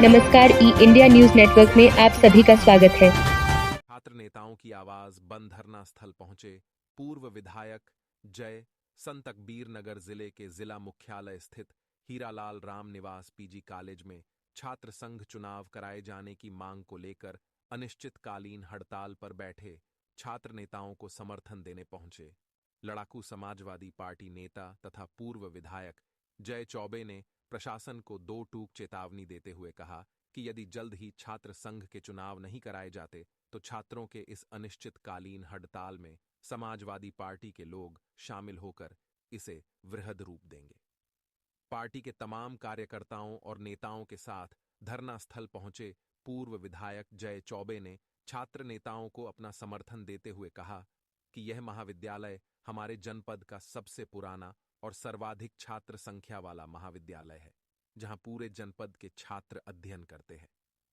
नमस्कार, ई India news network में आप सभी का स्वागत है। छात्र नेताओं की आवाज बंद धरना स्थल पहुंचे पूर्व विधायक जय संत अकबीर नगर जिले के जिला मुख्यालय स्थित हीरालाल राम निवास पीजी कॉलेज में छात्र संघ चुनाव कराए जाने की मांग को लेकर अनिश्चितकालीन हड़ताल पर बैठे छात्र नेताओं को समर्थन देने पहुंचे। लड़ाकू समाजवादी पार्टी नेता तथा पूर्व विधायक जय चौबे ने प्रशासन को दो टूक चेतावनी देते हुए कहा कि यदि जल्द ही छात्र संघ के चुनाव नहीं कराए जाते तो छात्रों के इस अनिश्चितकालीन हड़ताल में समाजवादी पार्टी के लोग शामिल होकर इसे वृहद रूप देंगे। पार्टी के तमाम कार्यकर्ताओं और नेताओं के साथ धरना स्थल पहुंचे पूर्व विधायक जय चौबे ने छात्र नेताओं को अपना समर्थन देते हुए कहा कि यह महाविद्यालय हमारे जनपद का सबसे पुराना और सर्वाधिक छात्र संख्या वाला महाविद्यालय है, जहां पूरे जनपद के छात्र अध्ययन करते हैं।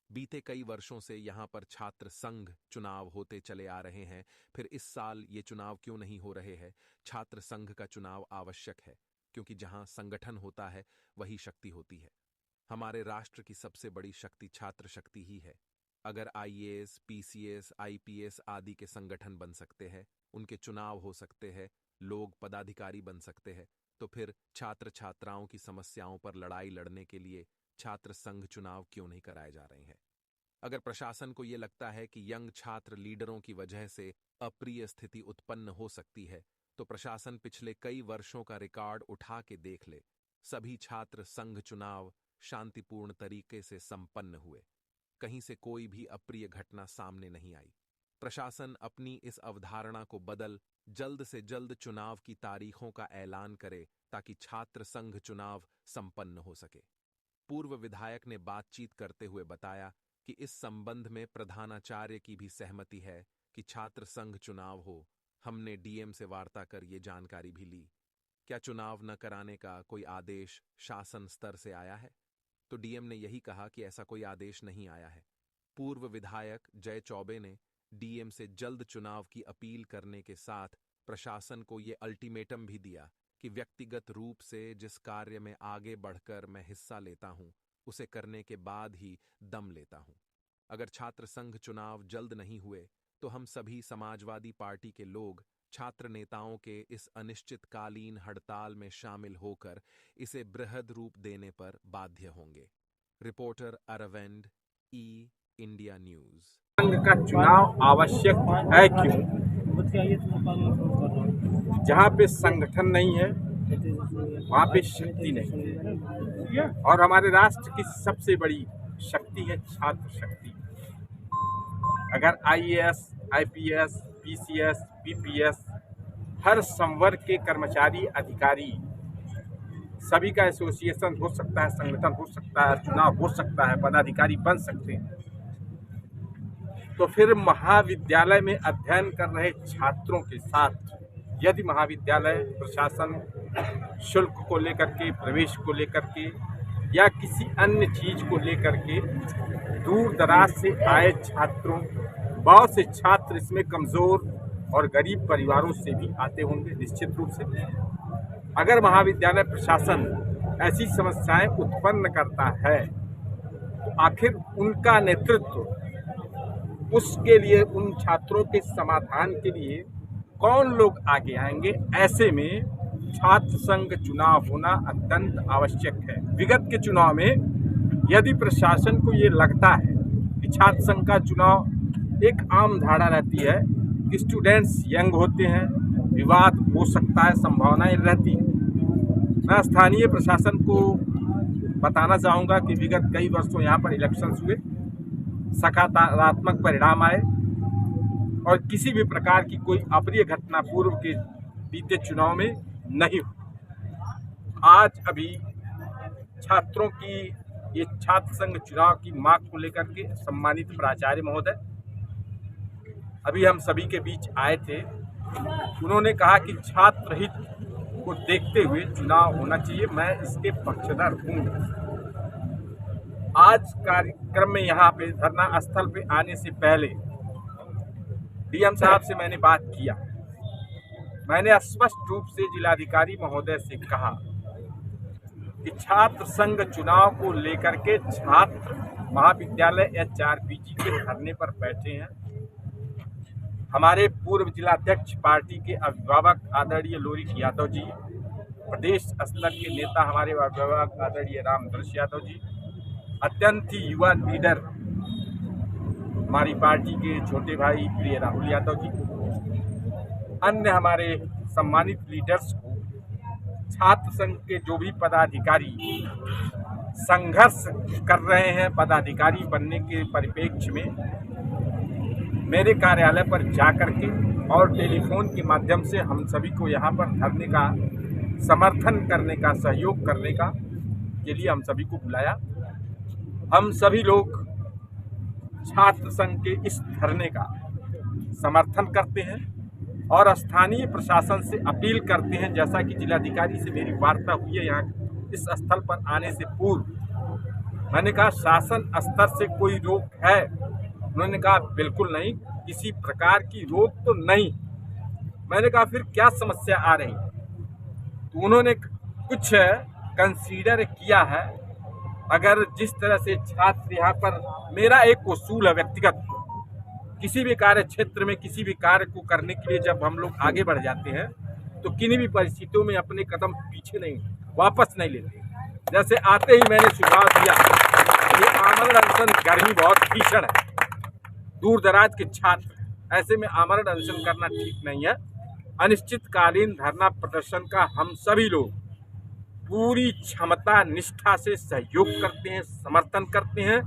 बीते कई वर्षों से यहां पर छात्र संघ चुनाव होते चले आ रहे हैं, फिर इस साल ये चुनाव क्यों नहीं हो रहे हैं? छात्र संघ का चुनाव आवश्यक है, क्योंकि जहां संगठन होता है वही शक्ति होती है। हमारे राष्ट्र की सबसे बड़ी शक्ति छात्र शक्ति ही है। अगर आईएएस, पीसीएस, आईपीएस आदि के संगठन बन सकते हैं, उनके चुनाव हो सकते हैं, लोग पदाधिकारी बन सकते हैं, तो फिर छात्र छात्राओं की समस्याओं पर लड़ाई लड़ने के लिए छात्र संघ चुनाव क्यों नहीं कराए जा रहे हैं? अगर प्रशासन को यह लगता है कि यंग छात्र लीडरों की वजह से अप्रिय स्थिति उत्पन्न हो सकती है, तो प्रशासन पिछले कई वर्षों का रिकॉर्ड उठा के देख ले। सभी छात्र संघ चुनाव शांतिपूर्ण तरीके से संपन्न हुए, कहीं से कोई भी अप्रिय घटना सामने नहीं आई। प्रशासन अपनी इस अवधारणा को बदल जल्द से जल्द चुनाव की तारीखों का ऐलान करे ताकि छात्र संघ चुनाव संपन्न हो सके। पूर्व विधायक ने बातचीत करते हुए बताया कि इस संबंध में प्रधानाचार्य की भी सहमति है कि छात्र संघ चुनाव हो। हमने डीएम से वार्ता कर ये जानकारी भी ली। क्या चुनाव न कराने का कोई आदेश शासन स्तर से आया है? तो डीएम ने यही कहा कि ऐसा कोई आदेश नहीं आया है। पूर्व विधायक जय चौबे ने डीएम से जल्द चुनाव की अपील करने के साथ प्रशासन को ये अल्टीमेटम भी दिया कि व्यक्तिगत रूप से जिस कार्य में आगे बढ़कर मैं हिस्सा लेता हूं, उसे करने के बाद ही दम लेता हूं। अगर छात्र संघ चुनाव जल्द नहीं हुए तो हम सभी समाजवादी पार्टी के लोग छात्र नेताओं के इस अनिश्चितकालीन हड़ताल में शामिल होकर इसे बृहद रूप देने पर बाध्य होंगे। रिपोर्टर अरविंद, ई इंडिया न्यूज। संघ का चुनाव आवश्यक है क्यों? जहाँ पे संगठन नहीं है वहाँ पे शक्ति नहीं है, और हमारे राष्ट्र की सबसे बड़ी शक्ति है छात्र शक्ति। अगर आईएएस, आईपीएस, पीसीएस, पीपीएस हर संवर्ग के कर्मचारी अधिकारी सभी का एसोसिएशन हो सकता है, संगठन हो सकता है, चुनाव हो सकता है, पदाधिकारी बन सकते हैं, तो फिर महाविद्यालय में अध्ययन कर रहे छात्रों के साथ यदि महाविद्यालय प्रशासन शुल्क को लेकर के, प्रवेश को लेकर के या किसी अन्य चीज को लेकर के दूर दराज से आए छात्रों, बहुत से छात्र इसमें कमजोर और गरीब परिवारों से भी आते होंगे निश्चित रूप से। अगर महाविद्यालय प्रशासन ऐसी समस्याएं उत्पन्न करता है तो आखिर उनका नेतृत्व, उसके लिए, उन छात्रों के समाधान के लिए कौन लोग आगे आएंगे? ऐसे में छात्र संघ चुनाव होना अत्यंत आवश्यक है। विगत के चुनाव में यदि प्रशासन को ये लगता है कि छात्र संघ का चुनाव, एक आम धारणा रहती है कि स्टूडेंट्स यंग होते हैं, विवाद हो सकता है, संभावनाएं रहती हैं। मैं स्थानीय प्रशासन को बताना चाहूँगा कि विगत कई वर्षों यहाँ पर इलेक्शंस हुए, सकारात्मक परिणाम आए और किसी भी प्रकार की कोई अप्रिय घटना पूर्व के बीते चुनाव में नहीं हुई। आज अभी छात्रों की ये छात्र संघ चुनाव की मांग को लेकर के सम्मानित प्राचार्य महोदय अभी हम सभी के बीच आए थे। उन्होंने कहा कि छात्र हित को देखते हुए चुनाव होना चाहिए। मैं इसके पक्षधर हूँ। आज कार्यक्रम में यहाँ पे धरना स्थल पे आने से पहले डीएम साहब से मैंने बात किया। मैंने स्पष्ट रूप से जिलाधिकारी महोदय से कहा कि छात्र संघ चुनाव को लेकर के छात्र महाविद्यालय HRPG के धरने पर बैठे हैं। हमारे पूर्व जिलाध्यक्ष पार्टी के अभिभावक आदरणीय लोरिक यादव जी, प्रदेश स्तर के नेता हमारे अभिभावक आदरणीय रामदर्श यादव जी, अत्यंत ही युवा लीडर हमारी पार्टी के छोटे भाई प्रिय राहुल यादव जी, अन्य हमारे सम्मानित लीडर्स को, छात्र संघ के जो भी पदाधिकारी संघर्ष कर रहे हैं पदाधिकारी बनने के परिप्रेक्ष्य में, मेरे कार्यालय पर जाकर के और टेलीफोन के माध्यम से हम सभी को यहाँ पर धरने का समर्थन करने का, सहयोग करने का के लिए हम सभी को बुलाया। हम सभी लोग छात्र संघ के इस धरने का समर्थन करते हैं और स्थानीय प्रशासन से अपील करते हैं, जैसा कि जिलाधिकारी से मेरी वार्ता हुई है यहाँ इस स्थल पर आने से पूर्व। मैंने कहा शासन स्तर से कोई रोक है? उन्होंने कहा बिल्कुल नहीं, किसी प्रकार की रोक तो नहीं। मैंने कहा फिर क्या समस्या आ रही? तो उन्होंने कुछ कंसीडर किया है। अगर जिस तरह से छात्र यहाँ पर, मेरा एक उसूल है व्यक्तिगत, किसी भी कार्य क्षेत्र में किसी भी कार्य को करने के लिए जब हम लोग आगे बढ़ जाते हैं तो किन्हीं भी परिस्थितियों में अपने कदम पीछे नहीं, वापस नहीं लेते। जैसे आते ही मैंने सुझाव दिया कि आमरण अनशन, गर्मी बहुत भीषण है, दूर दराज के छात्र, ऐसे में आमरण अनशन करना ठीक नहीं है। अनिश्चितकालीन धरना प्रदर्शन का हम सभी लोग पूरी क्षमता निष्ठा से सहयोग करते हैं, समर्थन करते हैं।